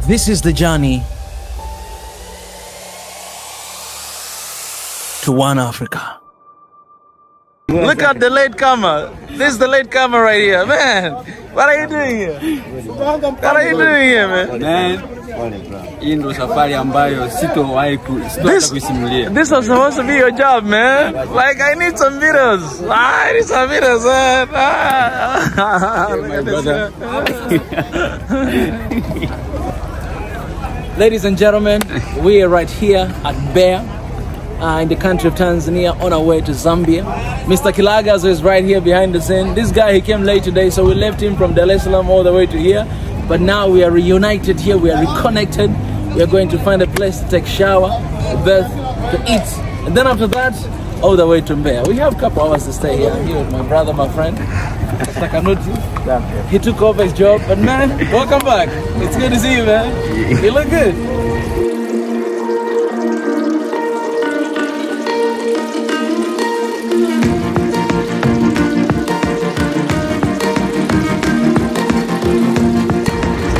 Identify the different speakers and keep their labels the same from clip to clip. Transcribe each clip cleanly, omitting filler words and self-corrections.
Speaker 1: This is the journey to one Africa. Look at the late comer. This is the late comer right here, man. What are you doing here? What are you doing here, man?
Speaker 2: This
Speaker 1: was supposed to be your job, man. Like, I need some videos. I need some videos, man. Look at this. Ladies and gentlemen, we are right here at Bear. In the country of Tanzania, on our way to Zambia. Mr. Kilagazo is right here behind the scene. This guy, he came late today, so we left him from Dar es Salaam all the way to here. But now we are reunited here, we are reconnected. We are going to find a place to take shower, a bath, to eat. And then after that, all the way to Mbeya. We have a couple hours to stay here with my brother, my friend. He took over his job, but man, welcome back. It's good to see you, man. You look good.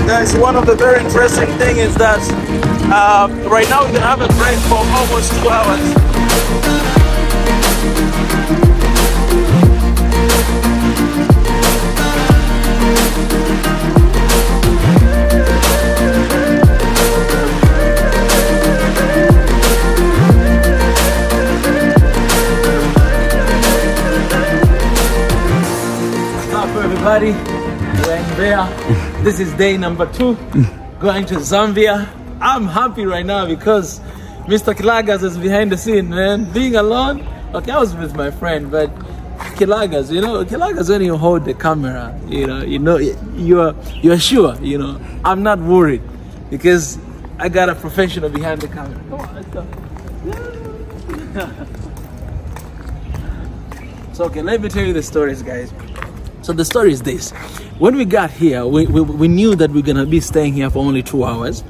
Speaker 1: Guys, one of the very interesting things is that right now we can have a break for almost 2 hours. Stop everybody, we're in Mbeya. This is day number 2, going to Zambia. I'm happy right now because Mr. Kilagas is behind the scene, man. Being alone, okay, I was with my friend, but Kilagas, you know, Kilagas, when you hold the camera, you're sure, you know, I'm not worried because I got a professional behind the camera. Come on, let's go. So, okay, let me tell you the stories, guys. So the story is this. When we got here, we knew that we're gonna be staying here for only 2 hours,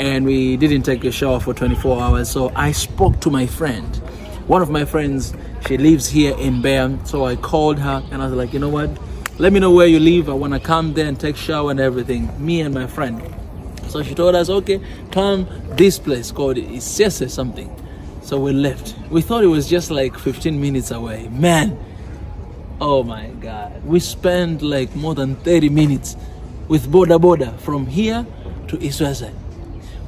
Speaker 1: and we didn't take a shower for 24 hours. So I spoke to my friend. One of my friends, she lives here in Mbeya. So I called her and I was like, you know what? Let me know where you live. I wanna come there and take shower and everything. Me and my friend. So she told us, okay, come this place called Isese something. So we left. We thought it was just like 15 minutes away. Man. Oh my God, we spent like more than 30 minutes with boda from here to Isese.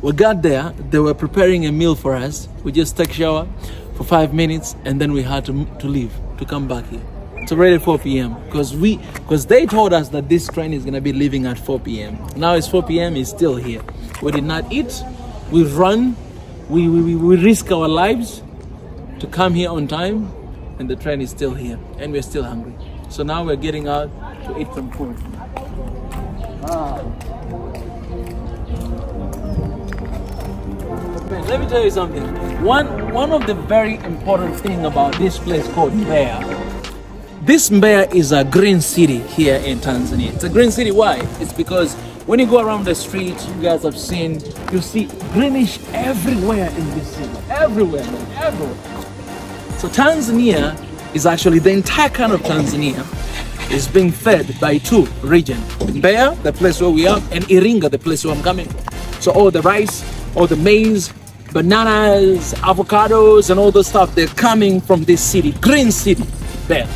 Speaker 1: We got there, they were preparing a meal for us. We just took a shower for 5 minutes and then we had to leave, to come back here. It's already 4 p.m. because they told us that this train is gonna be leaving at 4 p.m. Now it's 4 p.m, it's still here. We did not eat, we run, we risk our lives to come here on time. And the train is still here, and we're still hungry. So now we're getting out to eat some food. Let me tell you something. One of the very important things about this place called Mbeya. This Mbeya is a green city here in Tanzania. It's a green city. Why? It's because when you go around the street, you guys have seen, you see greenish everywhere in this city. Everywhere, everywhere. So Tanzania is actually, the entire kind of Tanzania is being fed by 2 regions. Mbeya, the place where we are, and Iringa, the place where I'm coming from. So all the rice, all the maize, bananas, avocados, and all those stuff, they're coming from this city, green city, Mbeya.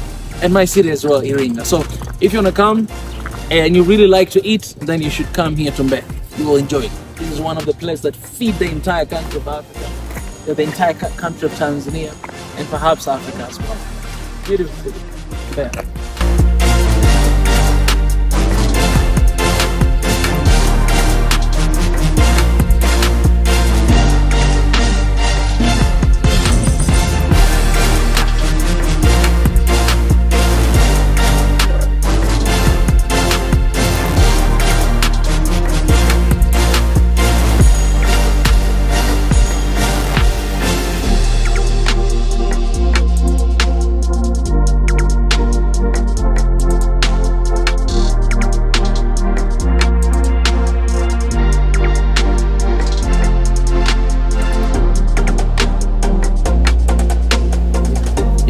Speaker 1: And my city as well, Iringa. So if you wanna come and you really like to eat, then you should come here to Mbeya. You will enjoy it. This is one of the places that feed the entire country of Africa, the entire country of Tanzania, and perhaps Africa as well. Beautiful city. There.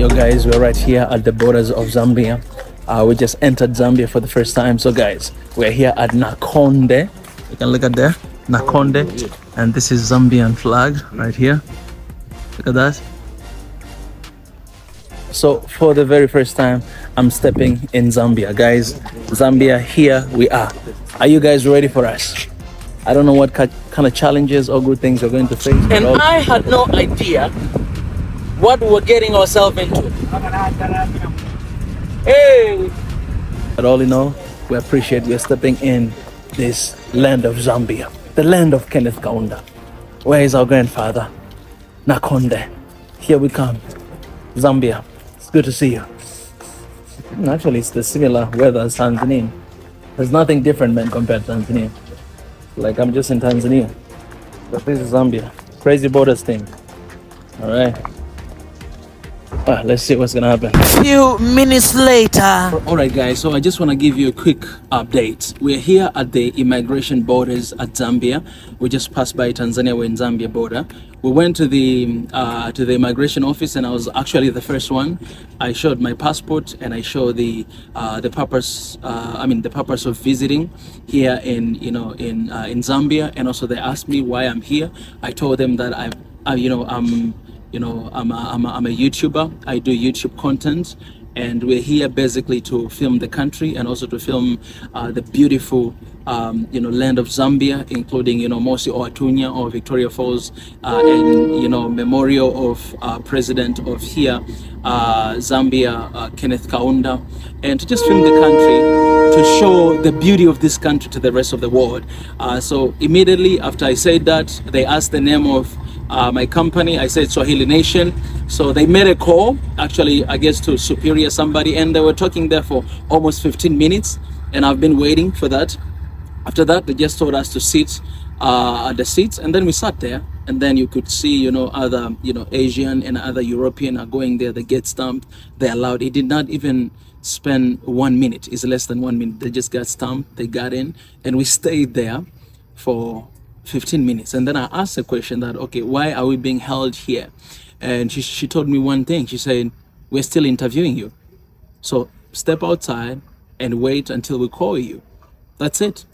Speaker 1: Yo guys, we're right here at the borders of Zambia. We just entered Zambia for the first time. So guys, we're here at Nakonde. You can look at there, Nakonde, and this is Zambian flag right here. Look at that. So for the very first time, I'm stepping in Zambia, guys. Zambia, here we are. Are you guys ready for us? I don't know what kind of challenges or good things we're going to face. And I had no idea what we're getting ourselves into. Hey! But all in all, we appreciate you stepping in this land of Zambia, the land of Kenneth Kaunda. Where is our grandfather? Nakonde. Here we come. Zambia. It's good to see you. Actually, it's the similar weather as Tanzania. There's nothing different, man, compared to Tanzania. Like, I'm just in Tanzania. But this is Zambia. Crazy borders thing. All right. Let's see what's gonna happen. A few minutes later. All right, guys, so I just want to give you a quick update. We're here at the immigration borders at Zambia. We just passed by Tanzania. We're in Zambia border. We went to the immigration office, and I was actually the first one. I showed my passport, and I showed the purpose. The purpose of visiting here in Zambia, and also they asked me why I'm here. I told them that I'm a YouTuber. I do YouTube content, and we're here basically to film the country and also to film the beautiful land of Zambia, including Mosi Oatunya or Victoria Falls, and memorial of president of here Zambia, Kenneth Kaunda, and to just film the country, to show the beauty of this country to the rest of the world. So immediately after I said that, they asked the name of my company. I said Swahili Nation. So they made a call, actually, I guess to superior somebody, and they were talking there for almost 15 minutes, and I've been waiting for that. After that, they just told us to sit at the seats, and then we sat there, and then you could see other Asian and other European are going there. They get stamped, they're allowed. It did not even spend 1 minute. It's less than 1 minute. They just got stamped, they got in, and we stayed there for 15 minutes. And then I asked a question that, okay, why are we being held here? And she told me one thing. She said, we're still interviewing you, so step outside and wait until we call you. That's it.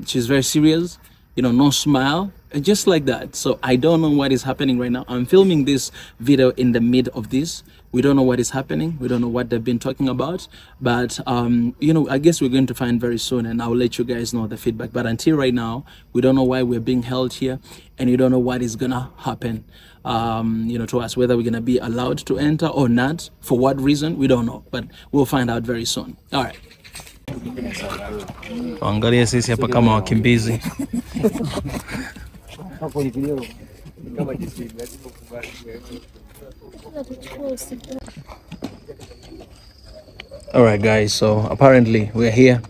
Speaker 1: She's very serious, no smile, and just like that. So I don't know what is happening right now. I'm filming this video in the mid of this. We don't know what is happening. We don't know what they've been talking about, but I guess we're going to find very soon, and I'll let you guys know the feedback. But until right now, we don't know why we're being held here, and we don't know what is gonna happen to us, whether we're gonna be allowed to enter or not. For what reason, we don't know, but we'll find out very soon. All right. Angalia sisi hapa kama wakimbizi. All right, guys, so apparently we're here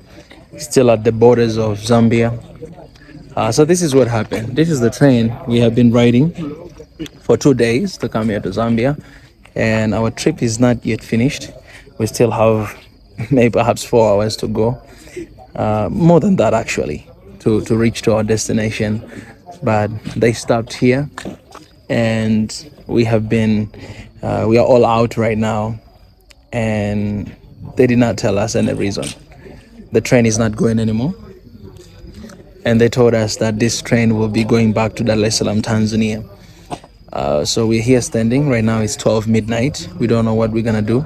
Speaker 1: still at the borders of Zambia. So this is what happened. This is the train we have been riding for 2 days to come here to Zambia, and our trip is not yet finished. We still have maybe perhaps 4 hours to go, more than that actually, to reach to our destination. But they stopped here, and we have been we are all out right now, and they did not tell us any reason. The train is not going anymore, and they told us that this train will be going back to Dar es Salaam, Tanzania. So we're here standing right now. It's 12 midnight. We don't know what we're gonna do.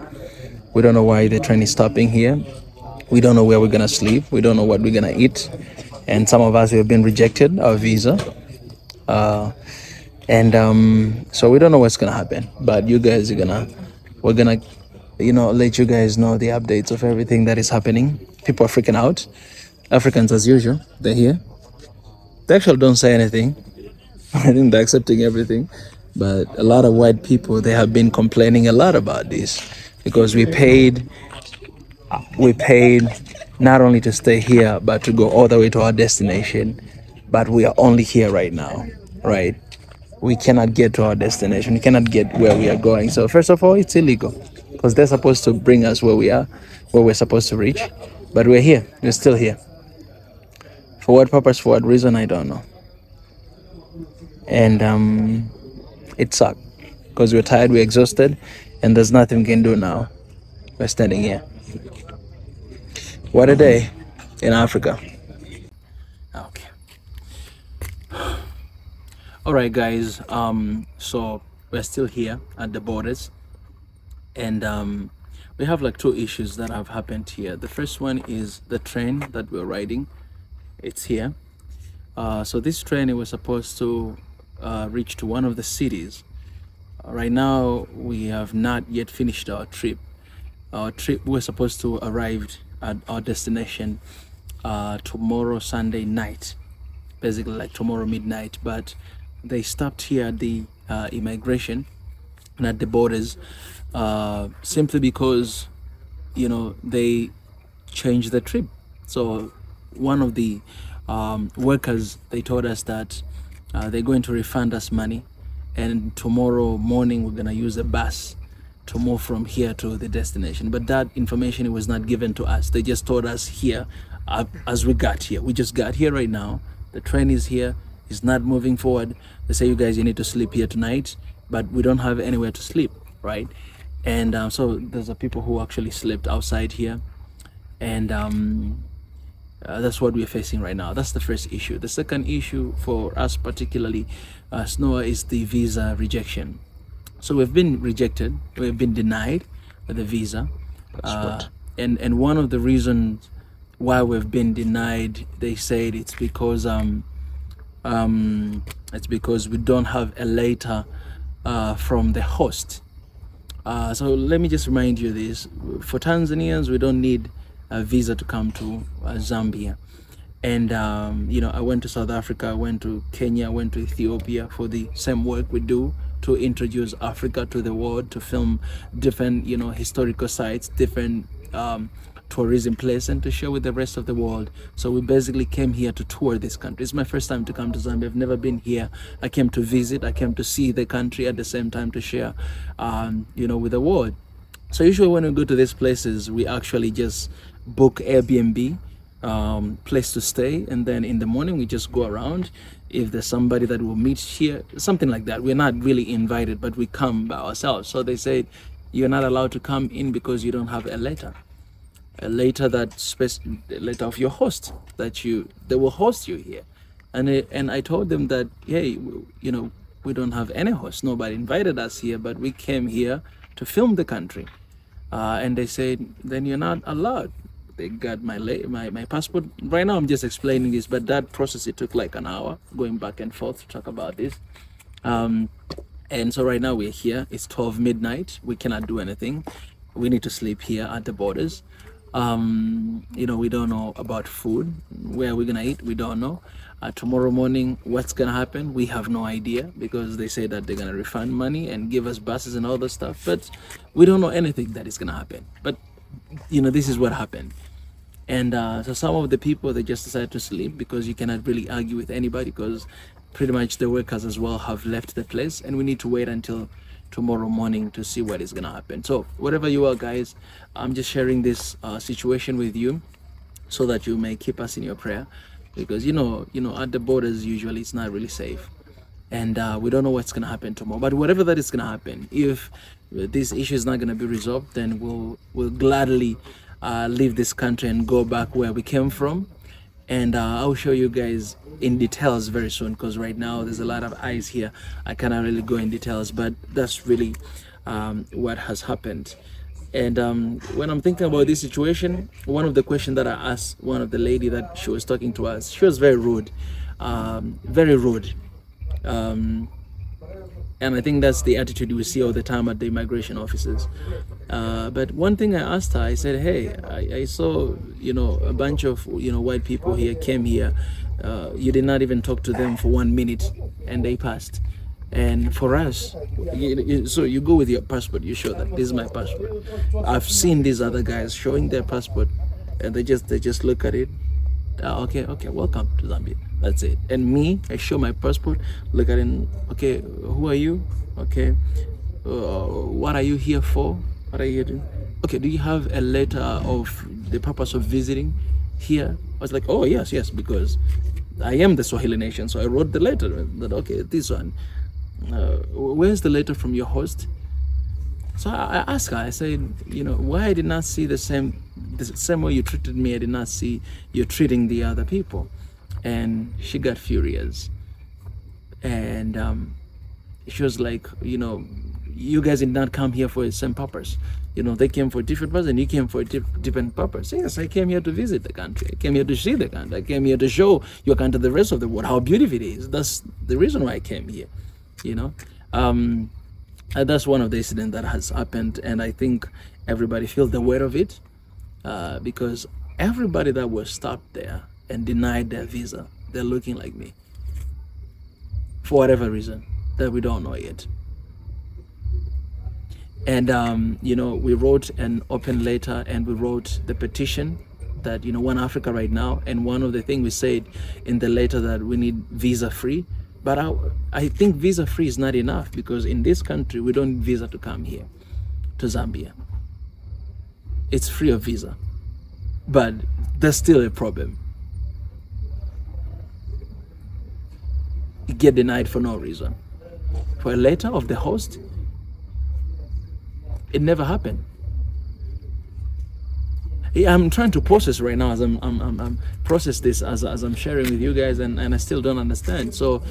Speaker 1: We don't know why the train is stopping here. We don't know where we're gonna sleep. We don't know what we're gonna eat. And some of us have been rejected our visa. So we don't know what's gonna happen. But you guys we're gonna let you guys know the updates of everything that is happening. People are freaking out. Africans as usual, they're here. They actually don't say anything. I think they're accepting everything. But a lot of white people, they have been complaining a lot about this, because we paid not only to stay here, but to go all the way to our destination. But we are only here right now, right? We cannot get to our destination. We cannot get where we are going. So first of all, it's illegal, because they're supposed to bring us where we are, where we're supposed to reach. But we're here. We're still here. For what purpose, for what reason, I don't know. And it sucked, because we're tired, we're exhausted, and there's nothing we can do now. We're standing here. What a day in Africa. Okay. All right, guys. So we're still here at the borders, and we have like two issues that have happened here. The first one is the train that we're riding. It's here. So this train, it was supposed to reach to one of the cities. Right now, we have not yet finished our trip. Our trip was supposed to arrive at our destination tomorrow, Sunday night, basically like tomorrow midnight, but they stopped here at the immigration and at the borders simply because, you know, they changed the trip. So one of the workers, they told us that they're going to refund us money, and tomorrow morning we're gonna use a bus to move from here to the destination. But that information, it was not given to us. They just told us here as we got here. We just got here right now. The train is here. It's not moving forward. They say, you guys, you need to sleep here tonight, but we don't have anywhere to sleep, right? And so there's a people who actually slept outside here, and that's what we're facing right now. That's the first issue. The second issue for us, particularly SNOA, is the visa rejection. So we've been rejected, we've been denied the visa, and one of the reasons why we've been denied, they said it's because we don't have a letter from the host. So let me just remind you this: for Tanzanians, we don't need a visa to come to Zambia. And you know, I went to South Africa, I went to Kenya, I went to Ethiopia for the same work we do, to introduce Africa to the world, to film different, you know, historical sites, different tourism places, and to share with the rest of the world. So we basically came here to tour this country. It's my first time to come to Zambia. I've never been here. I came to visit, I came to see the country, at the same time to share, you know, with the world. So usually when we go to these places, we actually just book Airbnb, place to stay, and then in the morning we just go around. If there's somebody that will meet here, something like that. We're not really invited, but we come by ourselves. So they said, you're not allowed to come in because you don't have a letter that letter of your host, that they will host you here. And I told them that, hey, you know, we don't have any host, nobody invited us here, but we came here to film the country. And they said, then you're not allowed. They got my passport. Right now I'm just explaining this, but that process, it took like an hour going back and forth to talk about this. And so right now we're here. It's 12 midnight. We cannot do anything. We need to sleep here at the borders. You know, we don't know about food. Where we're gonna eat, we don't know. Tomorrow morning, what's gonna happen, we have no idea, because they say that they're gonna refund money and give us buses and all that stuff, but we don't know anything that is gonna happen. But you know, this is what happened. And so some of the people, they just decided to sleep, because you cannot really argue with anybody, because pretty much the workers as well have left the place, and we need to wait until tomorrow morning to see what is gonna happen. So wherever you are, guys, I'm just sharing this situation with you so that you may keep us in your prayer, because you know at the borders usually it's not really safe, and we don't know what's gonna happen tomorrow. But whatever that is gonna happen, if this issue is not gonna be resolved, then we'll gladly leave this country and go back where we came from. And I'll show you guys in details very soon, because right now there's a lot of eyes here. I cannot really go in details, but that's really what has happened. And when I'm thinking about this situation, one of the questions that I asked one of the lady that she was talking to us, she was very rude, very rude. And I think that's the attitude we see all the time at the immigration offices. But one thing I asked her, I said, hey, I saw, you know, a bunch of, you know, white people here came here. You did not even talk to them for 1 minute, and they passed. And for us, so you go with your passport, you show that this is my passport. I've seen these other guys showing their passport, and they just look at it. Okay, welcome to Zambia. That's it. And me, I show my passport, look at it. Okay, who are you? Okay, what are you here for? What are you here doing? Okay, do you have a letter of the purpose of visiting here? I was like, oh yes, because I am the Swahili nation, so I wrote the letter that, okay, this one. Where's the letter from your host? So I asked her, I said, you know, why I did not see the same way you treated me, I did not see you treating the other people. And she got furious. And she was like, you know, you guys did not come here for the same purpose. You know, they came for a different purpose and you came for a different purpose. Yes, I came here to visit the country. I came here to see the country. I came here to show your country, the rest of the world, how beautiful it is. That's the reason why I came here, you know. That's one of the incidents that has happened, and I think everybody feels the weight of it, because everybody that was stopped there and denied their visa, they're looking like me for whatever reason that we don't know yet. And you know, we wrote an open letter and we wrote the petition that, you know, One Africa right now, and one of the things we said in the letter that we need visa free. But I think visa free is not enough, because in this country we don't need visa to come here to Zambia. It's free of visa, but there's still a problem. You get denied for no reason. For a letter of the host, it never happened. I'm trying to process right now as I'm process this as I'm sharing with you guys, and I still don't understand. So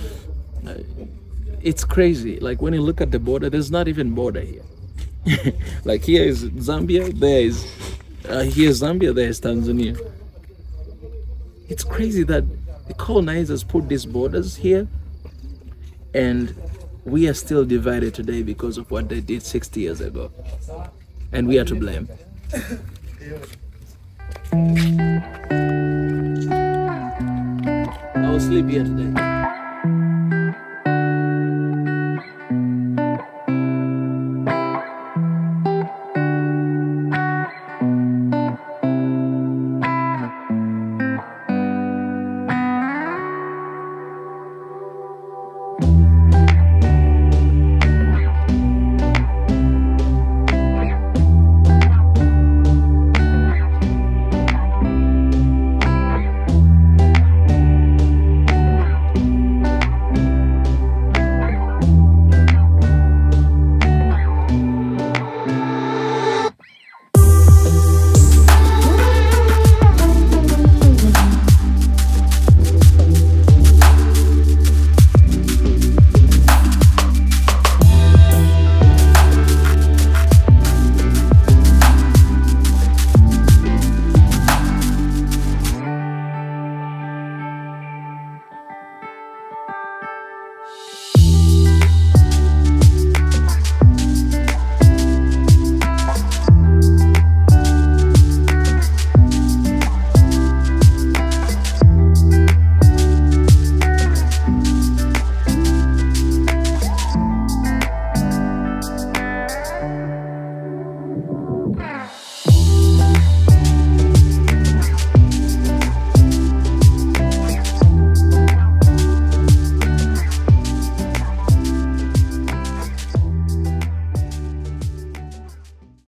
Speaker 1: it's crazy. Like when you look at the border, there's not even border here. Like here is Zambia, there is here's Zambia, there is Tanzania. It's crazy that the colonizers put these borders here, and we are still divided today because of what they did 60 years ago, and we are to blame. I will sleep here today.